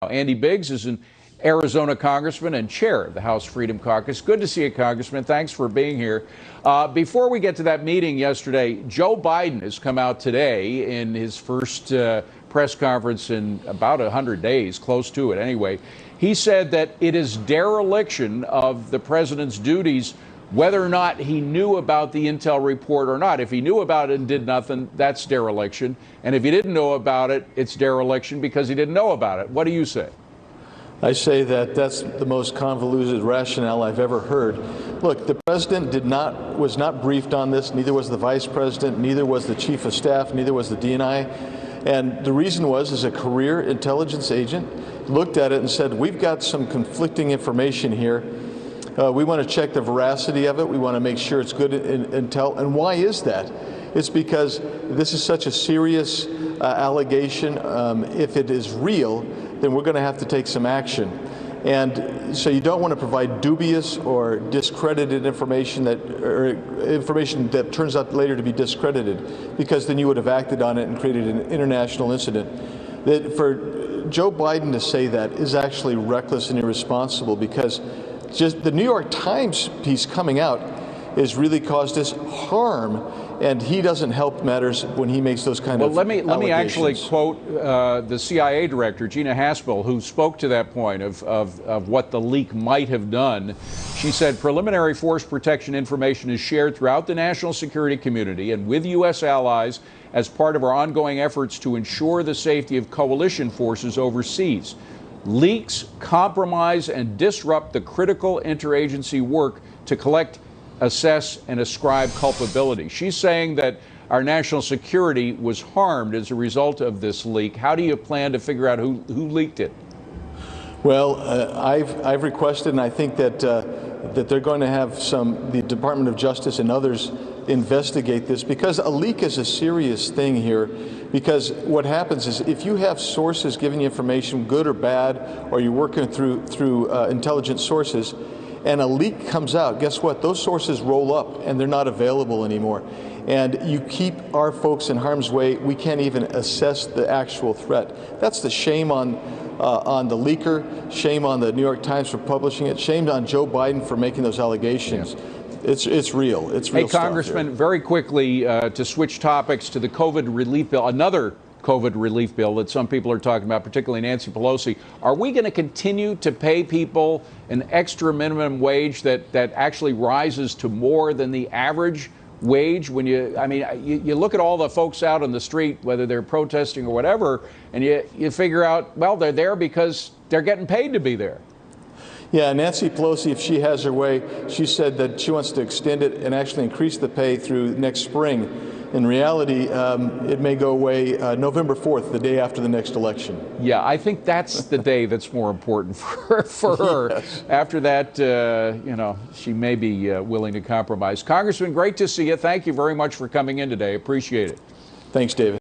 Andy Biggs is an Arizona congressman and chair of the House Freedom Caucus. Good to see you, Congressman. Thanks for being here. Before we get to that meeting yesterday, Joe Biden has come out today in his first press conference in about 100 days, close to it anyway. He said that it is dereliction of the president's duties whether or not he knew about the intel report or not. If he knew about it and did nothing, that's dereliction. And if he didn't know about it, it's dereliction because he didn't know about it. What do you say? I say that that's the most convoluted rationale I've ever heard. Look, the president was not briefed on this, neither was the vice president, neither was the chief of staff, neither was the DNI. And the reason was, as a career intelligence agent, looked at it and said, we've got some conflicting information here. We want to check the veracity of it. We want to make sure it's good intel. And why is that? It's because this is such a serious allegation. If it is real, then we're going to have to take some action. And so you don't want to provide dubious or discredited information that turns out later to be discredited, because then you would have acted on it and created an international incident. That for Joe Biden to say that is actually reckless and irresponsible, because just the New York Times piece coming out has really caused us harm, and he doesn't help matters when he makes those kind of allegations. Let me actually quote the CIA director, Gina Haspel, who spoke to that point of what the leak might have done. She said, preliminary force protection information is shared throughout the national security community and with U.S. allies as part of our ongoing efforts to ensure the safety of coalition forces overseas. Leaks compromise and disrupt the critical interagency work to collect, assess, and ascribe culpability. She's saying that our national security was harmed as a result of this leak. How do you plan to figure out who leaked it? Well, I've requested, and I think that they're going to have the Department of Justice and others investigate this, because a leak is a serious thing here. Because what happens is, if you have sources giving you information, good or bad, or you're working through intelligence sources, and a leak comes out, guess what? Those sources roll up and they're not available anymore. And you keep our folks in harm's way. We can't even assess the actual threat. That's the shame on the leaker, shame on the New York Times for publishing it, shame on Joe Biden for making those allegations. Yeah. It's real. It's real. Hey, Congressman, very quickly to switch topics to the COVID relief bill, another COVID relief bill that some people are talking about, particularly Nancy Pelosi. Are we going to continue to pay people an extra minimum wage that actually rises to more than the average wage? When you look at all the folks out on the street, whether they're protesting or whatever, and you figure out, well, they're there because they're getting paid to be there. Yeah, Nancy Pelosi, if she has her way, she said that she wants to extend it and actually increase the pay through next spring. In reality, it may go away November 4th, the day after the next election. Yeah, I think that's the day that's more important for her. Yes. After that, she may be willing to compromise. Congressman, great to see you. Thank you very much for coming in today. Appreciate it. Thanks, David.